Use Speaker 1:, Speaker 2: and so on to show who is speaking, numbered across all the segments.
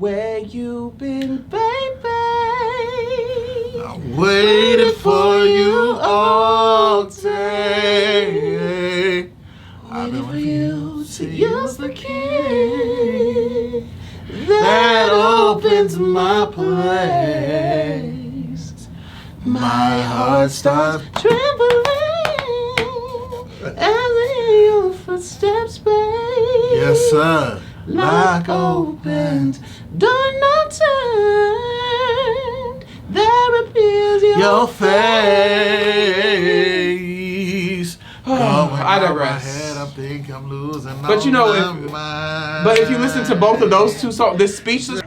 Speaker 1: Where you been, baby?
Speaker 2: I waited for you all day. I've been waiting for you to use the key that opens my place. My heart starts
Speaker 1: trembling as your footsteps fade.
Speaker 2: Yes, sir.
Speaker 1: Lock opened, door not turned. There appears your
Speaker 2: face.
Speaker 1: I digress.
Speaker 2: I think I'm losing.
Speaker 1: But you know, if you listen to both of those two songs, this speechless.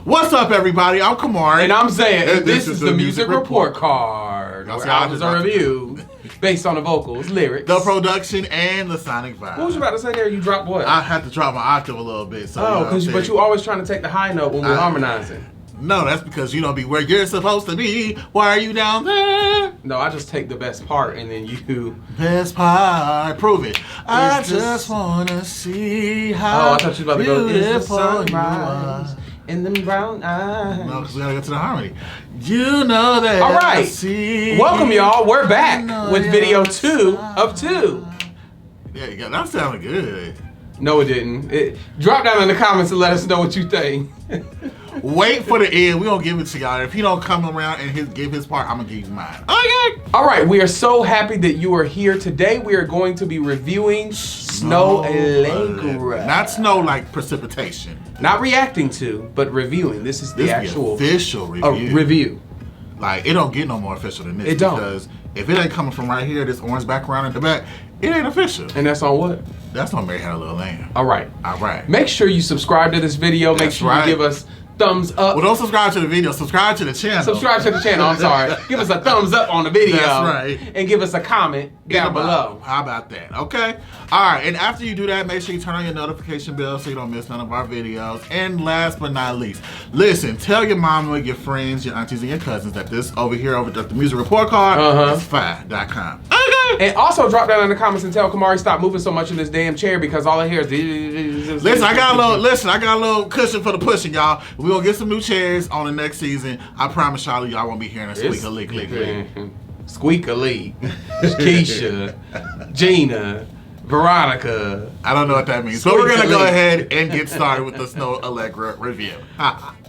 Speaker 2: What's up, everybody? I'm Camarray.
Speaker 1: And I'm Zaiah, and this is the Music Report Card, where albums are reviewed based on the vocals, lyrics,
Speaker 2: the production, and the sonic vibe.
Speaker 1: What was you about to say there? You dropped what?
Speaker 2: I had to drop my octave a little bit. So,
Speaker 1: but you always trying to take the high note when we're harmonizing.
Speaker 2: No, that's because you don't be where you're supposed to be. Why are you down there?
Speaker 1: No, I just take the best part and then you...
Speaker 2: Best part, prove it. I just want to see how
Speaker 1: I thought you were about to go,
Speaker 2: beautiful
Speaker 1: "Is the sunrise
Speaker 2: you are."
Speaker 1: in them brown eyes.
Speaker 2: No, because we gotta get to the harmony. You know that.
Speaker 1: All right.
Speaker 2: I see.
Speaker 1: Welcome, y'all. We're back with video 2 of 2.
Speaker 2: Yeah, you got that sounded good.
Speaker 1: No, it didn't. Drop down in the comments and let us know what you think.
Speaker 2: Wait for the end. We gonna give it to y'all. If he don't come around and give his part, I'm gonna give you mine.
Speaker 1: Okay. All right. We are so happy that you are here today. We are going to be reviewing Snoh Aalegra.
Speaker 2: Not snow like precipitation.
Speaker 1: Not reacting to, but reviewing. This is the actual
Speaker 2: official review.
Speaker 1: Review.
Speaker 2: Like, it don't get no more official than this.
Speaker 1: It don't.
Speaker 2: Because if it ain't coming from right here, this orange background in the back, it ain't official.
Speaker 1: And that's on what?
Speaker 2: That's on Mary Had a Little Lamb.
Speaker 1: All right.
Speaker 2: All right.
Speaker 1: Make sure you subscribe to this video. Make sure you give us thumbs up.
Speaker 2: Well, don't subscribe to the video. Subscribe to the channel.
Speaker 1: Subscribe to the channel. I'm sorry. Give us a thumbs up on the video.
Speaker 2: That's right.
Speaker 1: And give us a comment down below.
Speaker 2: How about that? Okay. All right. And after you do that, make sure you turn on your notification bell so you don't miss none of our videos. And last but not least, listen. Tell your mama, your friends, your aunties, and your cousins that this over here over the Music Report Card is fire.com.
Speaker 1: And also drop down in the comments and tell Camarray stop moving so much in this damn chair because all I hear is.
Speaker 2: Listen, I got a little cushion for the pushing, y'all. We're gonna get some new chairs on the next season. I promise y'all won't be hearing a squeak-a-leak.
Speaker 1: Squeak-a-leak. Keisha, Gina, Veronica.
Speaker 2: I don't know what that means. So we're gonna go ahead and get started with the Snoh Aalegra review.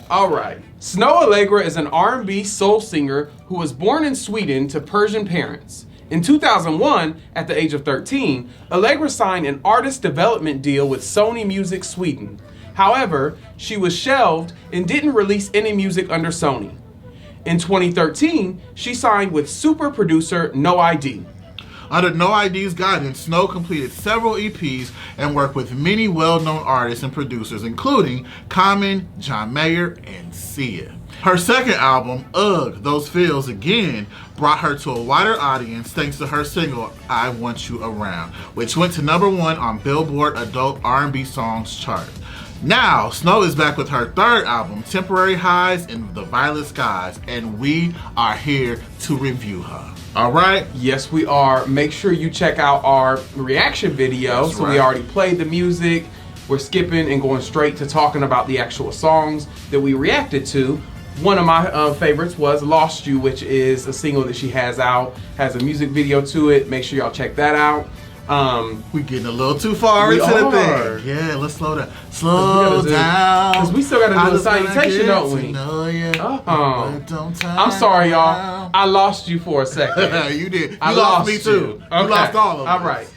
Speaker 1: All right. Snoh Aalegra is an R&B soul singer who was born in Sweden to Persian parents. In 2001, at the age of 13, Aalegra signed an artist development deal with Sony Music Sweden. However, she was shelved and didn't release any music under Sony. In 2013, she signed with super producer No ID.
Speaker 2: Under No ID's guidance, Snoh completed several EPs and worked with many well-known artists and producers, including Common, John Mayer, and Sia. Her second album, Ugh, Those Feels Again, brought her to a wider audience thanks to her single, I Want You Around, which went to #1 on Billboard Adult R&B Songs chart. Now, Snoh is back with her third album, Temporary Highs in the Violet Skies, and we are here to review her. All right?
Speaker 1: Yes, we are. Make sure you check out our reaction video.
Speaker 2: That's right.
Speaker 1: We already played the music. We're skipping and going straight to talking about the actual songs that we reacted to. One of my favorites was Lost You, which is a single that she has out, has a music video to it. Make sure y'all check that out.
Speaker 2: We getting a little too far into the thing. Yeah, let's slow down. Slow down.
Speaker 1: Because we still got to do a salutation, don't we? I'm sorry, y'all. I lost you for a second.
Speaker 2: You did. You
Speaker 1: I
Speaker 2: lost me too.
Speaker 1: Okay.
Speaker 2: You lost all of us.
Speaker 1: All right.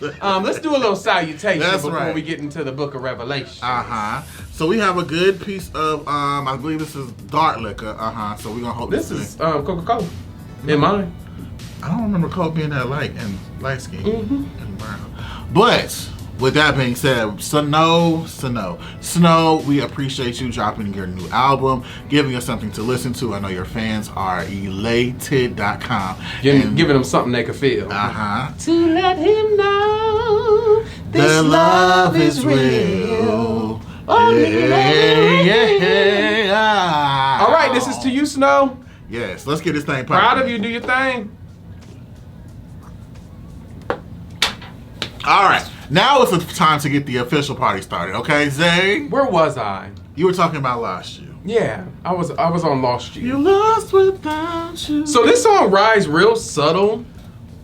Speaker 1: Let's do a little salutation before we get into the book of Revelation.
Speaker 2: So we have a good piece of, I believe this is dark liquor. So we're going to hope
Speaker 1: this is Coca-Cola. In mine.
Speaker 2: I don't remember Coke being that light and light skin and brown. But with that being said, Snoh, we appreciate you dropping your new album, giving us something to listen to. I know your fans are elated.com.
Speaker 1: Giving them something they can feel.
Speaker 2: To
Speaker 1: let him know
Speaker 2: this love is real. Oh, yeah.
Speaker 1: All right, this is to you, Snoh.
Speaker 2: Yes, let's get this thing popping.
Speaker 1: Proud of you. Do your thing.
Speaker 2: All right, now it's the time to get the official party started. Okay, Zay?
Speaker 1: Where was I?
Speaker 2: You were talking about Lost You.
Speaker 1: Yeah, I was on Lost You.
Speaker 2: You lost without you.
Speaker 1: So this song rides real subtle,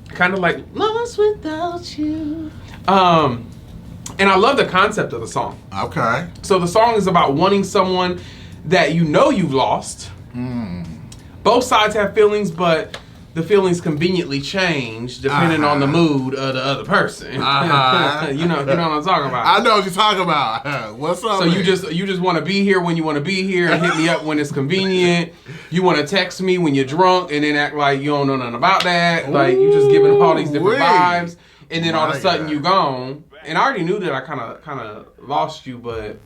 Speaker 1: kind of like Lost Without You. And I love the concept of the song.
Speaker 2: Okay.
Speaker 1: So the song is about wanting someone that you know you've lost. Both sides have feelings, but the feelings conveniently change depending on the mood of the other person. You know what I'm talking about.
Speaker 2: I know what you're talking about. What's up?
Speaker 1: So you just want to be here when you want to be here and hit me up when it's convenient. You want to text me when you're drunk and then act like you don't know nothing about that. Like you just giving all these different vibes, and then all of a sudden you gone. And I already knew that I kind of lost you, but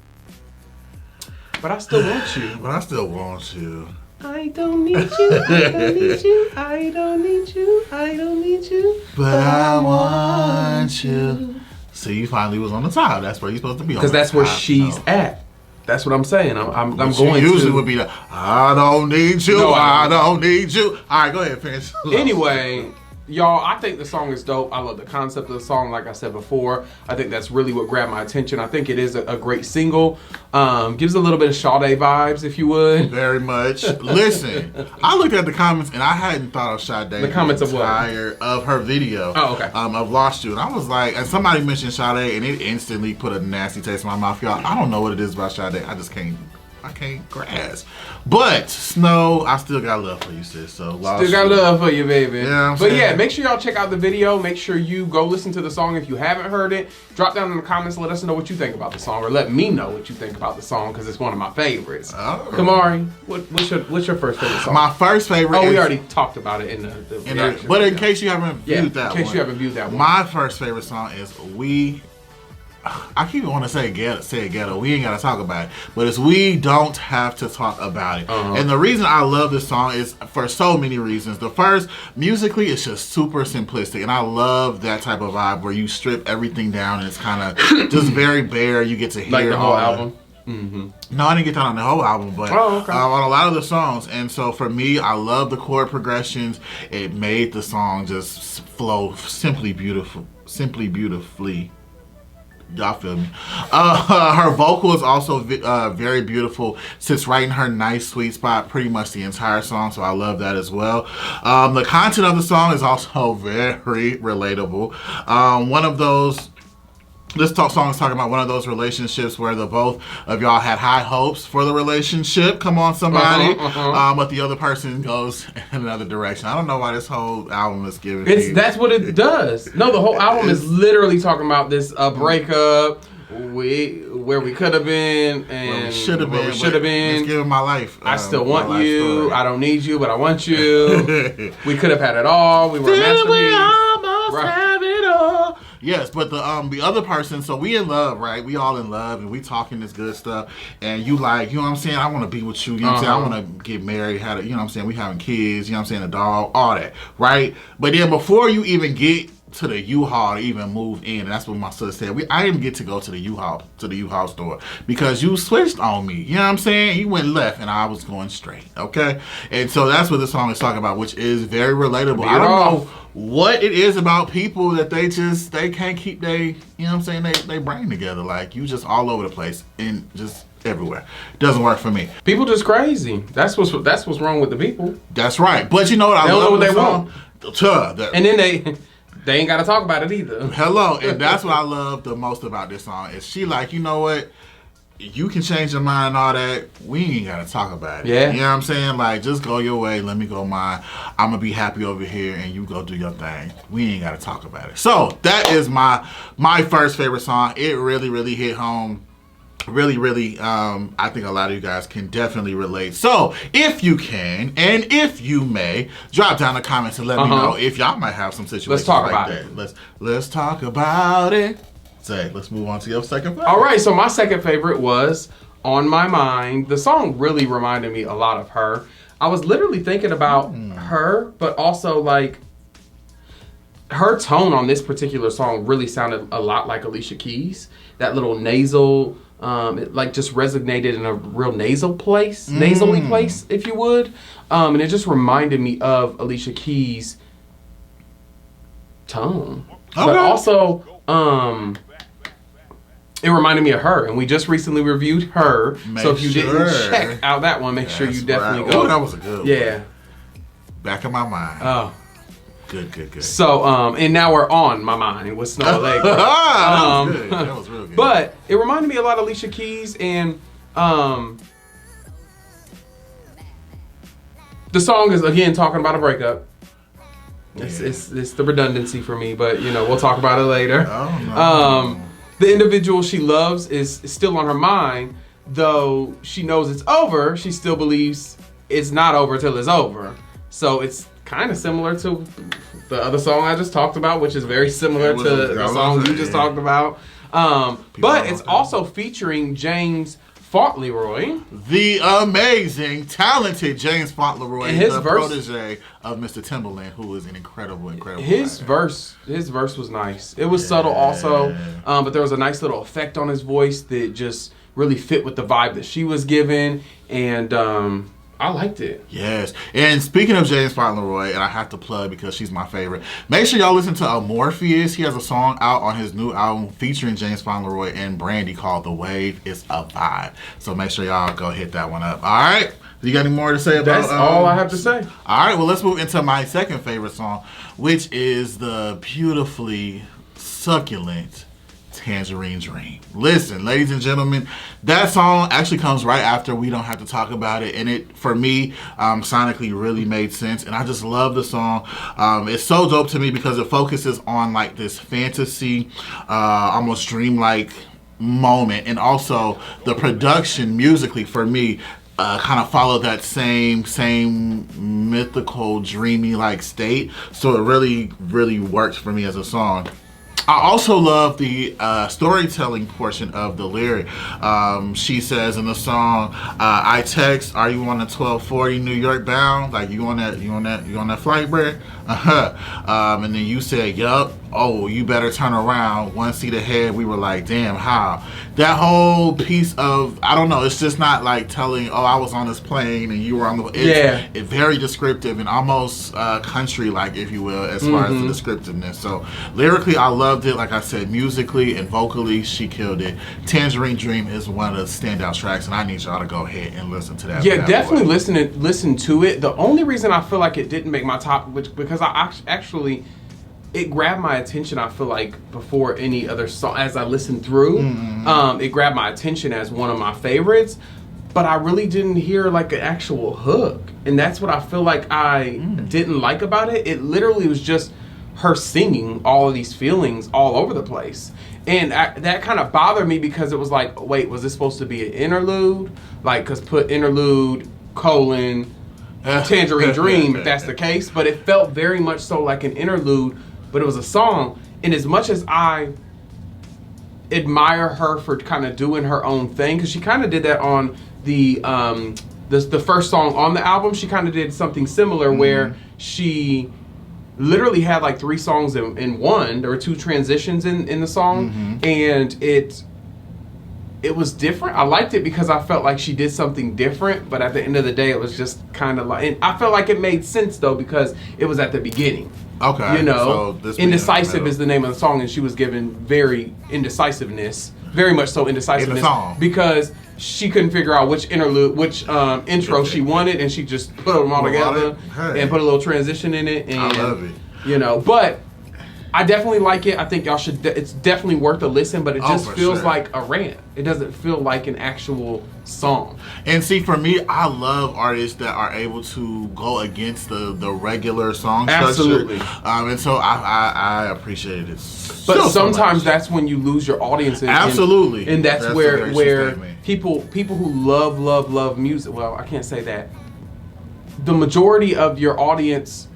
Speaker 1: I still want you.
Speaker 2: But I still want you.
Speaker 1: I don't need you, I don't need you, I don't need you, I don't need you.
Speaker 2: But I want you. See, you finally was on the top. That's where you're supposed to be.
Speaker 1: Because that's where she's at. That's what I'm saying. I'm going
Speaker 2: to. Usually
Speaker 1: to.
Speaker 2: would be the, I don't need you, no, I don't need you. All right, go ahead, finish.
Speaker 1: Anyway, y'all, I think the song is dope. I love the concept of the song, like I said before. I think that's really what grabbed my attention. I think it is a great single. Gives a little bit of Sade vibes, if you would.
Speaker 2: Very much. Listen, I looked at the comments and I hadn't thought of Sade.
Speaker 1: The comments of what?
Speaker 2: Of her video.
Speaker 1: Oh, okay.
Speaker 2: Of Lost You. And I was like, and somebody mentioned Sade and it instantly put a nasty taste in my mouth. Y'all, I don't know what it is about Sade. I can't grasp. But Snoh, I still got love for you, sis. So
Speaker 1: still got love for you, baby.
Speaker 2: Yeah,
Speaker 1: but yeah, make sure y'all check out the video. Make sure you go listen to the song if you haven't heard it. Drop down in the comments. Let us know what you think about the song, or let me know what you think about the song because it's one of my favorites. Camarray, what's your first favorite song?
Speaker 2: My first favorite.
Speaker 1: Oh, we already talked about it in the reaction
Speaker 2: but in
Speaker 1: video.
Speaker 2: case you haven't viewed that one.
Speaker 1: In case you haven't viewed that one.
Speaker 2: My first favorite song is I keep wanting to say it ghetto. We ain't got to talk about it. But it's We Don't Have to Talk About It. And the reason I love this song is for so many reasons. The first, musically, it's just super simplistic. And I love that type of vibe where you strip everything down and it's kind of just very bare. You get to hear
Speaker 1: like the whole album?
Speaker 2: No, I didn't get that on the whole album, but
Speaker 1: on
Speaker 2: a lot of the songs. And so for me, I love the chord progressions. It made the song just flow simply beautifully. Y'all feel me? Her vocal is also very beautiful. Sits right in her nice sweet spot pretty much the entire song, so I love that as well. The content of the song is also very relatable. One of those song is talking about one of those relationships where the both of y'all had high hopes for the relationship. Come on, somebody. But the other person goes in another direction. I don't know why this whole album is giving
Speaker 1: That's what it does. No, the whole album is literally talking about this breakup, where we could have been and
Speaker 2: where we should have been. It's giving my life.
Speaker 1: I still want you. Story. I don't need you, but I want you. We could have had it all. We were a masterpiece.
Speaker 2: We almost have it all. Yes, but the other person, so we in love, right? We all in love and we talking this good stuff. And you like, you know what I'm saying? I want to be with you. You know what I'm saying? I want to get married, you know what I'm saying? We having kids, you know what I'm saying? A dog, all that, right? But then before you even get to the U-Haul to even move in, and that's what my sister said. I didn't get to go to the U-Haul store because you switched on me. You know what I'm saying? You went left and I was going straight. Okay, and so that's what this song is talking about, which is very relatable. I don't know what it is about people that they can't keep you know what I'm saying, they brain together. Like you just all over the place and just everywhere. Doesn't work for me.
Speaker 1: People just crazy. That's what's wrong with the people.
Speaker 2: That's right. But you know what I love?
Speaker 1: They don't know what they
Speaker 2: want.
Speaker 1: And then they ain't got to talk about it either.
Speaker 2: Hello. And that's what I love the most about this song is she like, you know what? You can change your mind and all that. We ain't got to talk about it.
Speaker 1: Yeah.
Speaker 2: You know what I'm saying? Like, just go your way. Let me go mine. I'm going to be happy over here and you go do your thing. We ain't got to talk about it. So that is my first favorite song. It really, really hit home. Really, I think a lot of you guys can definitely relate. So, if you can, and if you may, drop down the comments and let me know if y'all might have some situations
Speaker 1: Let's talk
Speaker 2: like
Speaker 1: about
Speaker 2: that. Let's talk about it. Zay, let's move on to your second favorite.
Speaker 1: All right, so my second favorite was On My Mind. The song really reminded me a lot of her. I was literally thinking about her, but also like her tone on this particular song really sounded a lot like Alicia Keys. That little nasal, it like just resonated in a real nasally place, if you would. And it just reminded me of Alicia Keys' tone. Okay. But also, it reminded me of her, and we just recently reviewed her. So if you didn't check out that one, make sure you definitely go.
Speaker 2: Oh, that was a good one.
Speaker 1: Yeah.
Speaker 2: Back in my mind.
Speaker 1: Oh.
Speaker 2: Good.
Speaker 1: So, and now we're on my mind with Snoh Aalegra.
Speaker 2: That was good. That was real good.
Speaker 1: But it reminded me a lot of Alicia Keys, and the song is, again, talking about a breakup. Yeah. It's the redundancy for me, but, you know, we'll talk about it later.
Speaker 2: Oh, no.
Speaker 1: The individual she loves is still on her mind, though she knows it's over, she still believes it's not over till it's over. So it's kind of similar to the other song I just talked about, which is very similar to the song you just talked about. But it's also featuring James Fauntleroy.
Speaker 2: The amazing, talented James Fauntleroy,
Speaker 1: and his
Speaker 2: protege of Mr. Timbaland, who is an incredible
Speaker 1: his verse was nice. It was subtle also, but there was a nice little effect on his voice that just really fit with the vibe that she was given, and I liked it.
Speaker 2: Yes. And speaking of James Fauntleroy, and I have to plug because she's my favorite, make sure y'all listen to Morpheus. He has a song out on his new album featuring James Fauntleroy and Brandy called The Wave. It's a vibe. So make sure y'all go hit that one up. All right? You got any more to say about
Speaker 1: That's all I have to say.
Speaker 2: All right. Well, let's move into my second favorite song, which is the beautifully succulent Tangerine Dream. Listen, ladies and gentlemen, that song actually comes right after We Don't Have to Talk About It, and it, for me, sonically really made sense, and I just love the song. It's so dope to me because it focuses on like this fantasy, almost dreamlike moment, and also the production musically for me kind of follow that same mythical, dreamy like state. So it really works for me as a song. I also love the storytelling portion of the lyric. She says in the song, "I text, are you on the 1240 New York bound? Like you on that flight, bruh? And then you said, yup. Oh, you better turn around. 1 seat ahead." We were like, damn, how? That whole piece of, I don't know, it's just not like telling, oh, I was on this plane and you were on the, it's very descriptive and almost country-like, if you will, as far as the descriptiveness. So lyrically, I loved it. Like I said, musically and vocally, she killed it. Tangerine Dream is one of the standout tracks, and I need y'all to go ahead and listen to that.
Speaker 1: Yeah, definitely listen to it. The only reason I feel like it didn't make my top, because I actually, it grabbed my attention, I feel like, before any other song. As I listened through, it grabbed my attention as one of my favorites, but I really didn't hear like an actual hook. And that's what I feel like I didn't like about it. It literally was just her singing all of these feelings all over the place. And that kind of bothered me because it was like, wait, was this supposed to be an interlude? Like, because put interlude, Tangerine Dream, if that's the case. But it felt very much so like an interlude, but it was a song. And as much as I admire her for kind of doing her own thing, because she kind of did that on the first song on the album, she kind of did something similar where she literally had like 3 songs in one. There were 2 transitions in the song, and it was different. I liked it because I felt like she did something different, but at the end of the day, it was just kind of like, and I felt like it made sense though because it was at the beginning.
Speaker 2: Okay.
Speaker 1: You know, so Indecisive is the name of the song, and she was given very very much so indecisiveness
Speaker 2: in the song,
Speaker 1: because she couldn't figure out which intro she wanted, and she just put them all together and put a little transition in it. And,
Speaker 2: I love it.
Speaker 1: You know, but I definitely like it. I think y'all should. It's definitely worth a listen, but it just feels like a rant. It doesn't feel like an actual song.
Speaker 2: And see, for me, I love artists that are able to go against the regular song
Speaker 1: Absolutely.
Speaker 2: structure. And so I appreciate it.
Speaker 1: But sometimes that's when you lose your audience.
Speaker 2: Absolutely.
Speaker 1: And that's where people who love music. Well, I can't say that. The majority of your audience,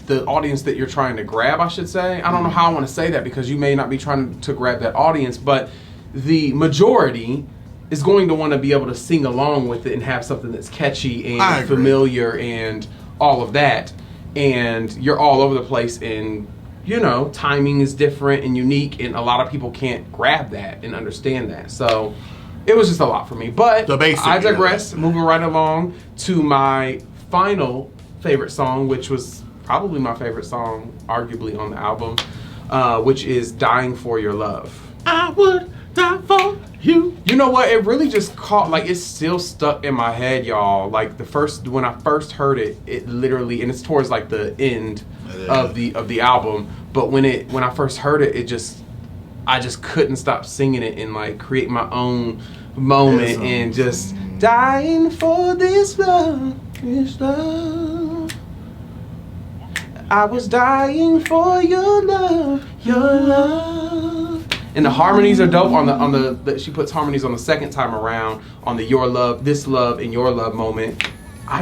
Speaker 1: the audience that you're trying to grab, I should say. I don't know how I want to say that because you may not be trying to grab that audience, but the majority is going to want to be able to sing along with it and have something that's catchy and familiar and all of that. And you're all over the place, and you know, timing is different and unique, and a lot of people can't grab that and understand that. So it was just a lot for me. But I digress. Moving right along to my final favorite song, which was probably my favorite song, arguably, on the album, which is "Dying for Your Love."
Speaker 2: I would die for you.
Speaker 1: You know what? It really just caught, like, it's still stuck in my head, y'all. Like, when I first heard it, it literally, and it's towards like the end of the album. But when I first heard it, I just couldn't stop singing it and like create my own moment and just dying for this love. I was dying for your love, your love. And the harmonies are dope on the she puts harmonies on the second time around on the your love, this love, and your love moment. I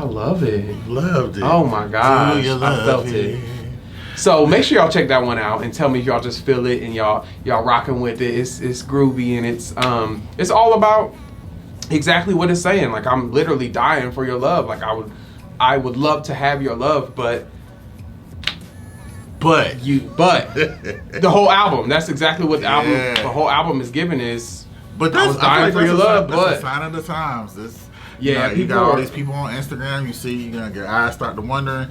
Speaker 1: love it.
Speaker 2: Loved it.
Speaker 1: Oh my gosh, I felt it. So make sure y'all check that one out and tell me if y'all just feel it and y'all rocking with it. It's groovy and it's all about exactly what it's saying. Like, I'm literally dying for your love. Like, I would love to have your love, but the whole album. That's exactly what the whole album is giving is.
Speaker 2: But
Speaker 1: I was dying for your love,
Speaker 2: that's a sign of the times. You got all these people on Instagram. You see, you're gonna get eyes start to wondering.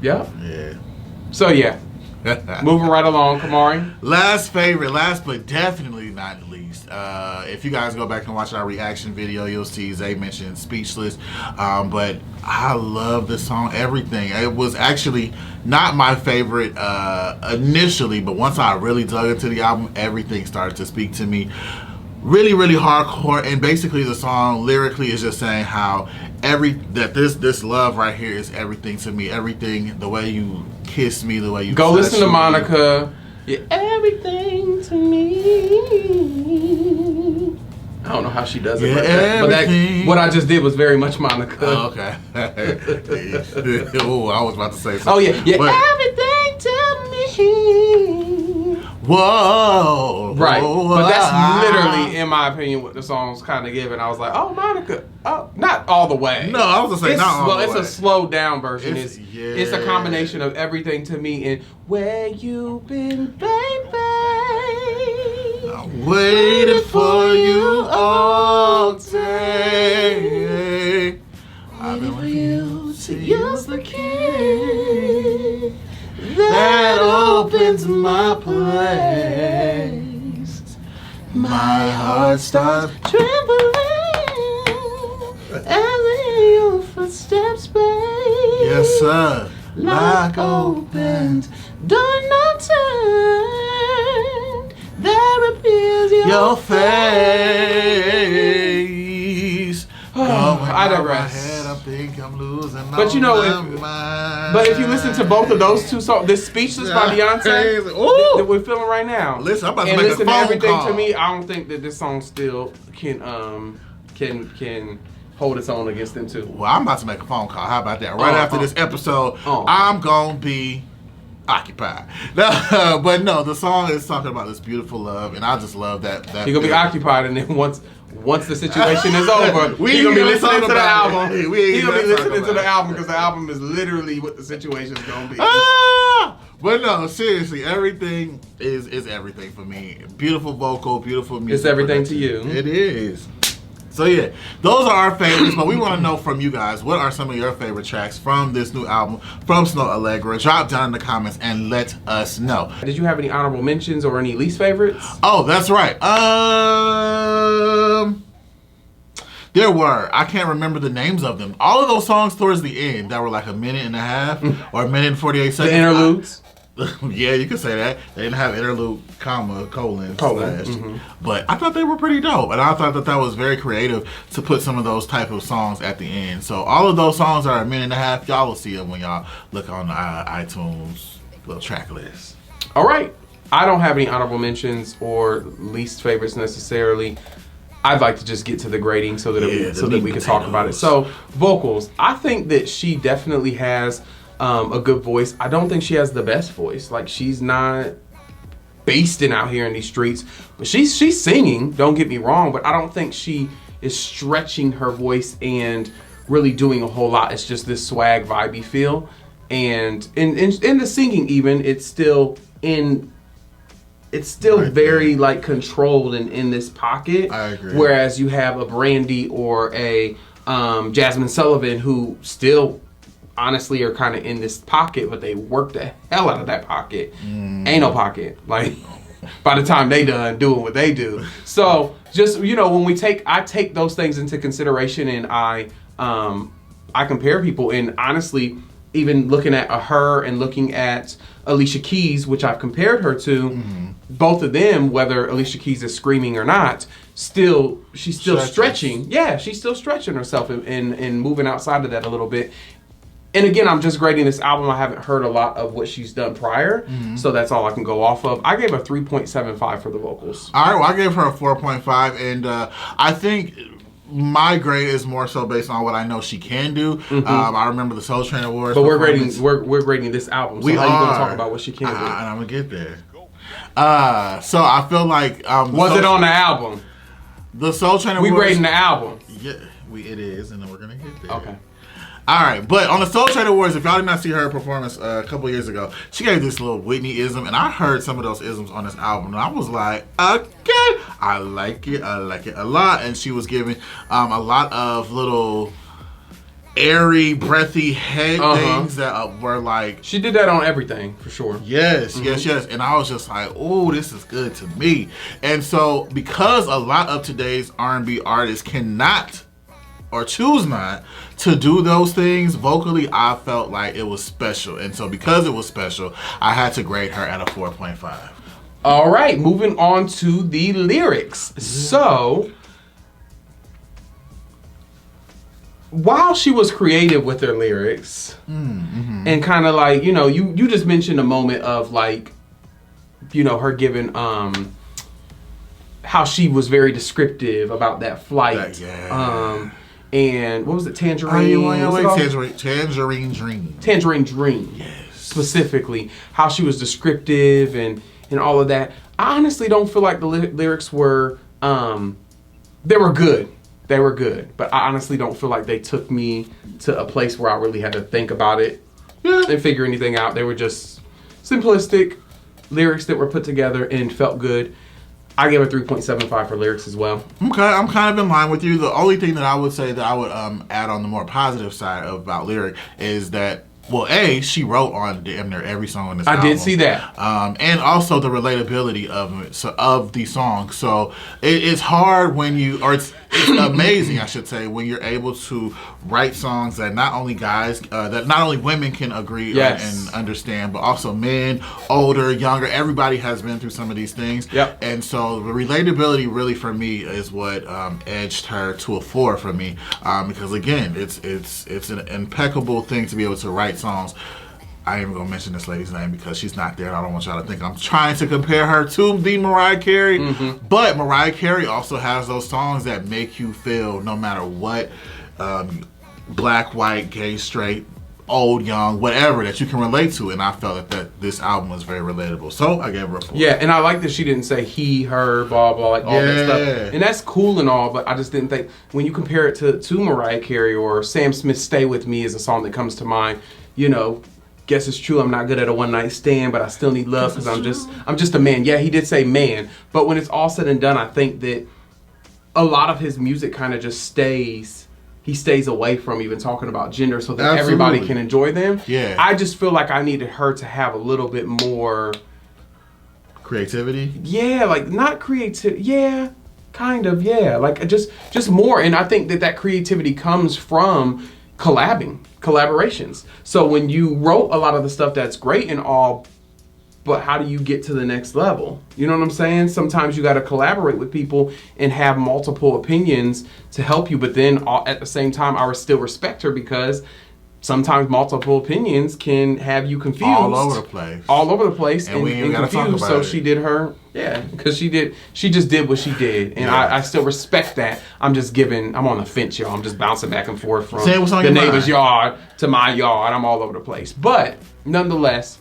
Speaker 1: Yeah.
Speaker 2: Yeah.
Speaker 1: So yeah, moving right along, Camarray.
Speaker 2: Last but definitely not least. If you guys go back and watch our reaction video, you'll see Zay mentioned "Speechless." But I love this song. Everything. It was actually not my favorite initially, but once I really dug into the album, everything started to speak to me. Really, really hardcore, and basically the song lyrically is just saying how this love right here is everything to me. Everything, the way you kiss me, the way you
Speaker 1: go listen to Monica. You're everything to me. I don't know how she does it, but what I just did was very much Monica.
Speaker 2: Oh, okay. Oh, I was about to say something.
Speaker 1: Oh yeah, everything to me.
Speaker 2: Whoa.
Speaker 1: Right. But that's literally, in my opinion, what the song's kind of giving. I was like, oh, Monica. Oh, not all the way.
Speaker 2: No, I was going to say not all the way.
Speaker 1: It's a slowed down version. It's a combination of everything to me and where you been, baby.
Speaker 2: I waited for you all day. I've been for you to use the key that opens my place. My heart starts trembling as your footsteps play. Yes, sir. Lock opened, door not turned. There appears your face.
Speaker 1: I digress.
Speaker 2: I think I'm losing.
Speaker 1: But you know, if you listen to both of those two songs, this "Speechless" by Beyonce that we're feeling right now,
Speaker 2: listen, I'm about to make a phone call.
Speaker 1: Everything to me, I don't think that this song still can hold its own against them too.
Speaker 2: Well, I'm about to make a phone call. How about that? Right after this episode, I'm gonna be occupied. But no, the song is talking about this beautiful love, and I just love that.
Speaker 1: You're gonna be occupied, and then once the situation is over, you're gonna be listening to the album. You're gonna be listening to the album because the album is literally what the situation is gonna be.
Speaker 2: But no, seriously, everything is everything for me. Beautiful vocal, beautiful music.
Speaker 1: It's everything to you.
Speaker 2: It is. So yeah, those are our favorites, but we want to know from you guys, what are some of your favorite tracks from this new album from Snoh Aalegra? Drop down in the comments and let us know.
Speaker 1: Did you have any honorable mentions or any least favorites?
Speaker 2: Oh, that's right. There were. I can't remember the names of them. All of those songs towards the end that were like a minute and a half or a minute and 48 seconds.
Speaker 1: The interludes.
Speaker 2: Yeah, you could say that. They didn't have interlude, colon. Slash. But I thought they were pretty dope. And I thought that was very creative to put some of those type of songs at the end. So all of those songs are a minute and a half. Y'all will see them when y'all look on the iTunes little track list.
Speaker 1: All right. I don't have any honorable mentions or least favorites necessarily. I'd like to just get to the grading so that we can talk about it.
Speaker 2: potatoes.
Speaker 1: So vocals, I think that she definitely has a good voice. I don't think she has the best voice. Like, she's not basting out here in these streets, but she's singing. Don't get me wrong, but I don't think she is stretching her voice and really doing a whole lot. It's just this swag, vibey feel, and in the singing, even it's still very like controlled and in this pocket.
Speaker 2: I agree.
Speaker 1: Whereas you have a Brandy or a Jasmine Sullivan who still honestly are kind of in this pocket, but they work the hell out of that pocket. Ain't no pocket. Like, by the time they done doing what they do. So just, when I take those things into consideration, and I compare people, and honestly, even looking at her and looking at Alicia Keys, which I've compared her to, both of them, whether Alicia Keys is screaming or not, she's still stretching. Yeah, she's still stretching herself and moving outside of that a little bit. And again, I'm just grading this album. I haven't heard a lot of what she's done prior, so that's all I can go off of. I gave her 3.75 for the vocals.
Speaker 2: All right, well, I gave her a 4.5, and I think my grade is more so based on what I know she can do. I remember the Soul Train Awards.
Speaker 1: But we're grading this album. So how you going to talk about what she can do?
Speaker 2: And I'm going to get there. So I feel like...
Speaker 1: was it on the album?
Speaker 2: The Soul Train Awards...
Speaker 1: We grading the album.
Speaker 2: Yeah, it is, and then we're going to get there.
Speaker 1: Okay.
Speaker 2: All right, but on the Soul Train Awards, if y'all did not see her performance a couple years ago, she gave this little Whitney-ism, and I heard some of those isms on this album, and I was like, okay, I like it a lot. And she was giving a lot of little airy, breathy head things that were like...
Speaker 1: She did that on everything, for sure.
Speaker 2: Yes. And I was just like, oh, this is good to me. And so, because a lot of today's R&B artists cannot or choose not to do those things vocally, I felt like it was special. And so because it was special, I had to grade her at a 4.5.
Speaker 1: All right, moving on to the lyrics. So, while she was creative with her lyrics, and kind of like, you just mentioned a moment of like, her giving, how she was very descriptive about that flight. And what was it? Tangerine
Speaker 2: Dream.
Speaker 1: Tangerine Dream.
Speaker 2: Yes.
Speaker 1: Specifically, how she was descriptive and all of that. I honestly don't feel like the lyrics were, they were good. They were good. But I honestly don't feel like they took me to a place where I really had to think about it and figure anything out. They were just simplistic lyrics that were put together and felt good. I gave her 3.75 for lyrics as well.
Speaker 2: Okay, I'm kind of in line with you. The only thing that I would say that I would add on the more positive side about lyric is that, well, she wrote on damn near every song on this album.
Speaker 1: I did see that.
Speaker 2: And also the relatability of it, of the song. So it's hard when it's amazing, I should say, when you're able to write songs that not only women can agree and understand, but also men, older, younger. Everybody has been through some of these things.
Speaker 1: Yep.
Speaker 2: And so the relatability really for me is what edged her to a 4 for me. Because again, it's an impeccable thing to be able to write songs. I ain't even gonna mention this lady's name because she's not there and I don't want y'all to think I'm trying to compare her to the Mariah Carey. But Mariah Carey also has those songs that make you feel, no matter what, black, white, gay, straight, old, young, whatever, that you can relate to. And I felt that this album was very relatable. So I gave her a 4.
Speaker 1: Yeah, and I like that she didn't say he, her, blah, blah, like all that stuff. And that's cool and all, but I just didn't think, when you compare it to Mariah Carey or Sam Smith's Stay With Me is a song that comes to mind, guess it's true, I'm not good at a one night stand, but I still need love because I'm just a man. Yeah, he did say man, but when it's all said and done, I think that a lot of his music kind of just stays away from even talking about gender so that everybody can enjoy them. Yeah. I just feel like I needed her to have a little bit more
Speaker 2: creativity.
Speaker 1: Yeah, like not creative. Yeah, kind of. Yeah, like just more. And I think that creativity comes from collaborations. So when you wrote a lot of the stuff that's great and all, but how do you get to the next level? You know what I'm saying? Sometimes you got to collaborate with people and have multiple opinions to help you, but then at the same time, I still respect her because sometimes multiple opinions can have you confused.
Speaker 2: All over the place.
Speaker 1: And
Speaker 2: we ain't got to talk about
Speaker 1: so
Speaker 2: it.
Speaker 1: she did her Yeah, because she just did what she did, and I still respect that. I'm on the fence, y'all. I'm just bouncing back and forth from the neighbor's yard to my yard. I'm all over the place. But nonetheless,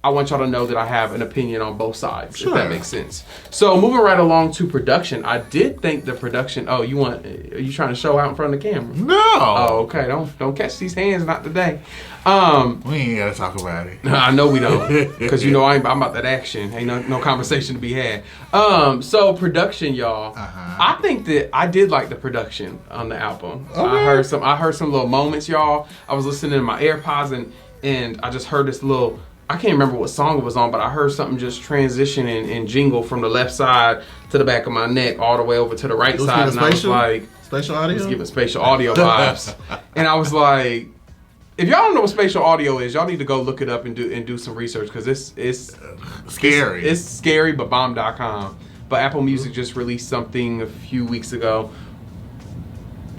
Speaker 1: I want y'all to know that I have an opinion on both sides, if that makes sense. So moving right along to production, I did think the production. Oh, are you trying to show out in front of the camera?
Speaker 2: No.
Speaker 1: Oh, okay. Don't catch these hands, not today.
Speaker 2: We ain't gotta talk about it.
Speaker 1: I know we don't, because I'm about that action. Ain't no conversation to be had. So production, y'all. I think that I did like the production on the album. Okay. I heard some little moments, y'all. I was listening to my AirPods and I just heard this little. I can't remember what song it was on, but I heard something just transition and jingle from the left side to the back of my neck all the way over to the right side, and I was like,
Speaker 2: spatial audio.
Speaker 1: It was giving spatial audio vibes, and I was like. If y'all don't know what spatial audio is, y'all need to go look it up and do some research, because it's
Speaker 2: scary.
Speaker 1: It's scary, but bomb.com. But Apple Music just released something a few weeks ago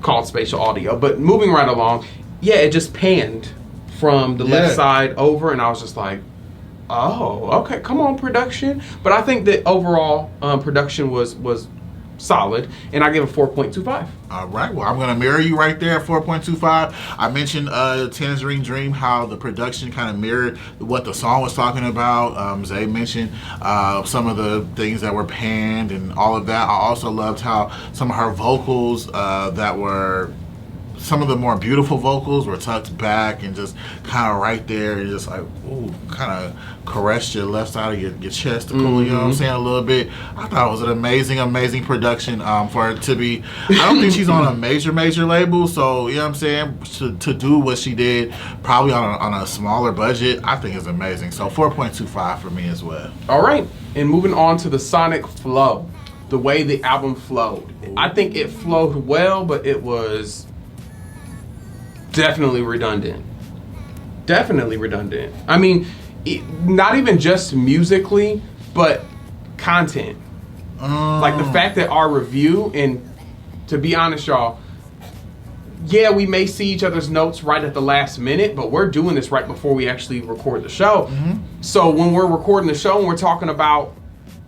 Speaker 1: called spatial audio. But moving right along, it just panned from the left side over, and I was just like, oh, okay, come on, production. But I think that overall production was solid, and I give it 4.25.
Speaker 2: All right, well, I'm going to mirror you right there at 4.25. I mentioned Tangerine Dream, how the production kind of mirrored what the song was talking about. Zay mentioned some of the things that were panned and all of that. I also loved how some of her vocals some of the more beautiful vocals were tucked back and just kind of right there, and just like, ooh, kind of caressed your left side of your chest to cool, you know what I'm saying, a little bit. I thought it was an amazing production for it to be. I don't think she's on a major label, so, you know what I'm saying, to do what she did, probably on a smaller budget, I think is amazing. So 4.25 for me as well.
Speaker 1: All right, and moving on to the sonic flow, the way the album flowed. Ooh. I think it flowed well, but it was definitely redundant. I mean, not even just musically, but content. Like the fact that our review, and to be honest, y'all, we may see each other's notes right at the last minute, but we're doing this right before we actually record the show. So when we're recording the show and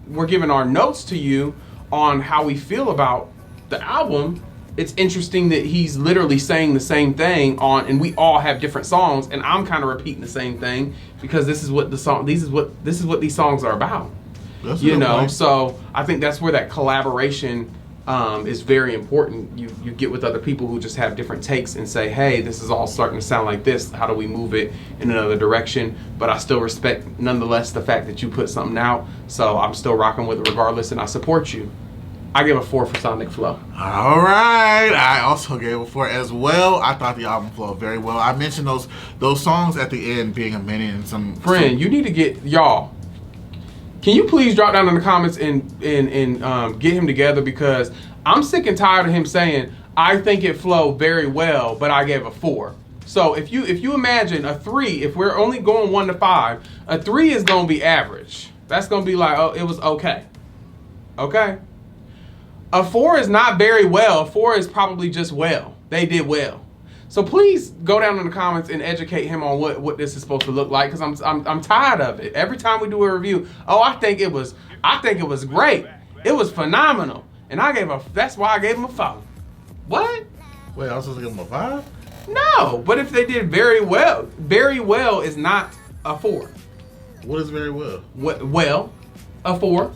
Speaker 1: we're giving our notes to you on how we feel about the album, it's interesting that he's literally saying the same thing and we all have different songs, and I'm kind of repeating the same thing because this is what these songs are about. You know, point. So I think that's where that collaboration is very important. You get with other people who just have different takes and say, hey, this is all starting to sound like this. How do we move it in another direction? But I still respect, nonetheless, the fact that you put something out. So I'm still rocking with it regardless, and I support you. I give a 4 for Sonic Flow.
Speaker 2: All right. I also gave a 4 as well. I thought the album flowed very well. I mentioned those songs at the end being a minute and some...
Speaker 1: Friend, you need to get... Y'all, can you please drop down in the comments and get him together? Because I'm sick and tired of him saying, I think it flowed very well, but I gave a 4. So if you imagine a 3, if we're only going 1 to 5, a 3 is going to be average. That's going to be like, oh, it was okay. Okay? A 4 is not very well. A 4 is probably just well. They did well. So please go down in the comments and educate him on what this is supposed to look like, because I'm tired of it. Every time we do a review, I think it was great. It was phenomenal. And that's why I gave him a 4. What?
Speaker 2: Wait, I was supposed to give him a 5?
Speaker 1: No, but if they did very well is not a 4.
Speaker 2: What is very well?
Speaker 1: Well, a 4.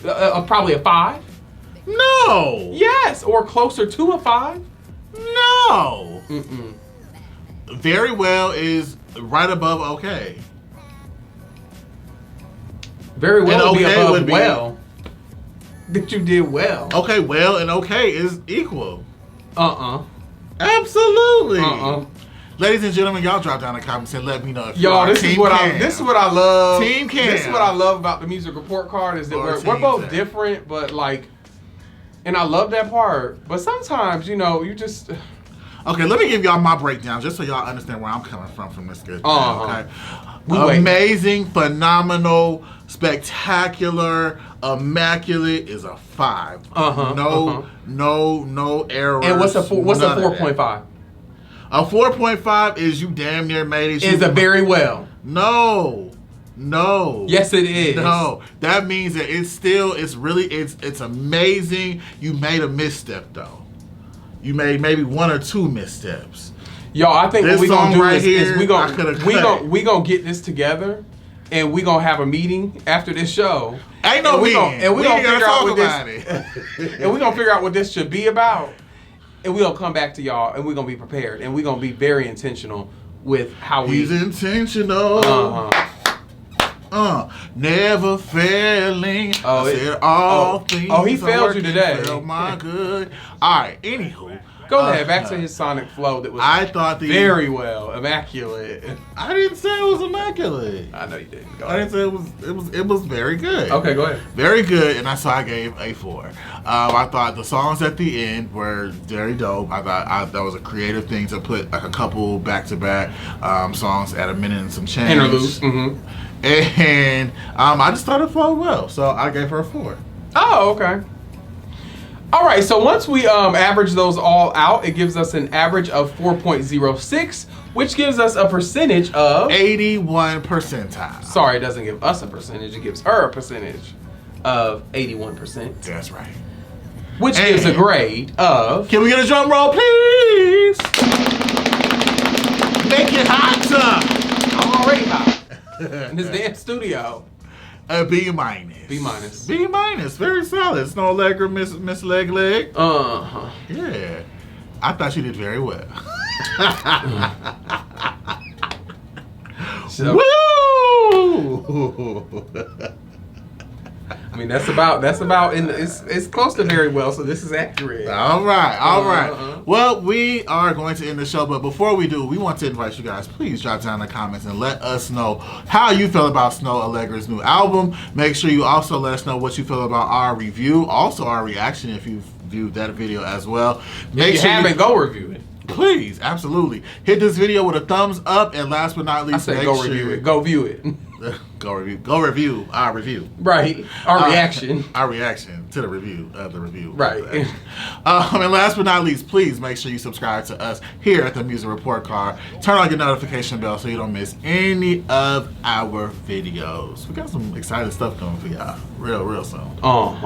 Speaker 1: Probably a 5.
Speaker 2: No.
Speaker 1: Yes, or closer to a 5.
Speaker 2: No. Very well is right above okay.
Speaker 1: Very well would be above well. That you did well.
Speaker 2: Okay, well and okay is equal.
Speaker 1: Absolutely.
Speaker 2: Ladies and gentlemen, y'all drop down in the comments and let me know if
Speaker 1: this is what I love.
Speaker 2: Team Cam.
Speaker 1: This is what I love about the music report card, is that we're both different, but like. And I love that part, but sometimes, you just...
Speaker 2: Okay, let me give y'all my breakdown, just so y'all understand where I'm coming from this good. Okay, amazing, phenomenal, spectacular, immaculate is a 5. No errors.
Speaker 1: And what's a 4.5?
Speaker 2: A 4.5 is you damn near made it.
Speaker 1: Is a very well.
Speaker 2: No. No.
Speaker 1: Yes, it is.
Speaker 2: No. That means that it's amazing. You made a misstep though. You made maybe one or two missteps.
Speaker 1: Yo, I think
Speaker 2: This
Speaker 1: what we gonna
Speaker 2: song
Speaker 1: do
Speaker 2: right
Speaker 1: is
Speaker 2: here,
Speaker 1: we
Speaker 2: I coulda cut.
Speaker 1: gonna get this together, and we gonna have a meeting after this show.
Speaker 2: Ain't no meeting.
Speaker 1: And we gonna
Speaker 2: gotta
Speaker 1: figure out
Speaker 2: talk
Speaker 1: what
Speaker 2: about
Speaker 1: this.
Speaker 2: it.
Speaker 1: And we gonna figure out what this should be about, and we gonna come back to y'all, and we gonna be prepared, and we gonna be very intentional with how we.
Speaker 2: He's intentional. Never failing.
Speaker 1: Oh,
Speaker 2: I said all things.
Speaker 1: Oh, he
Speaker 2: are
Speaker 1: failed you
Speaker 2: working
Speaker 1: today.
Speaker 2: for my good. All right. Anywho,
Speaker 1: Go ahead, back to his sonic flow that was
Speaker 2: I thought
Speaker 1: very well, immaculate.
Speaker 2: I didn't say it was immaculate.
Speaker 1: I know you didn't. Go
Speaker 2: I
Speaker 1: ahead.
Speaker 2: didn't say it was very good.
Speaker 1: Okay, go ahead.
Speaker 2: Very good, and that's why I gave a 4. I thought the songs at the end were very dope. I thought that was a creative thing to put like a couple back-to-back songs at a minute and some change.
Speaker 1: Interludes. Mm-hmm.
Speaker 2: And I just thought it flowed well, so I gave her a 4.
Speaker 1: Oh, okay. All right, so once we average those all out, it gives us an average of 4.06, which gives us a percentage of
Speaker 2: 81 percentile.
Speaker 1: Sorry, it doesn't give us a percentage. It gives her a percentage of 81%,
Speaker 2: That's right.
Speaker 1: which gives a grade of.
Speaker 2: Can we get a drum roll, please? Make it hot.
Speaker 1: I'm already hot in this damn studio.
Speaker 2: A B minus.
Speaker 1: B minus.
Speaker 2: B minus. Very solid. Snoh Aalegra, Miss Leg Leg.
Speaker 1: Uh-huh.
Speaker 2: Yeah. I thought she did very well.
Speaker 1: So,
Speaker 2: Woo!
Speaker 1: I mean, that's about it's close to very well, so this is accurate.
Speaker 2: All right. Well, we are going to end the show, but before we do, we want to invite you guys, please drop down in the comments and let us know how you feel about Snoh Aalegra's new album. Make sure you also let us know what you feel about our review, also our reaction if you've viewed that video as well.
Speaker 1: If you haven't, go review it.
Speaker 2: Please, absolutely. Hit this video with a thumbs up, and last but not least,
Speaker 1: I said go review it. Go view it.
Speaker 2: Go review our review.
Speaker 1: Right. Our reaction.
Speaker 2: Our reaction to the review of the review.
Speaker 1: Right.
Speaker 2: And last but not least, please make sure you subscribe to us here at the Music Report Card. Turn on your notification bell so you don't miss any of our videos. We got some exciting stuff coming for y'all real soon. All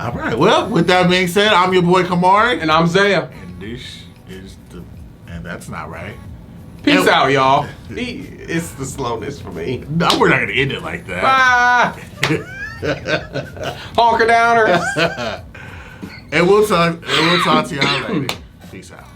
Speaker 2: right. Well, with that being said, I'm your boy Camarray.
Speaker 1: And I'm Zaiah.
Speaker 2: And this is and that's not right.
Speaker 1: Peace out, y'all. It's the slowness for me.
Speaker 2: No, we're not gonna end it like that.
Speaker 1: Bye. Honker downers.
Speaker 2: And we'll talk to y'all later. Peace out.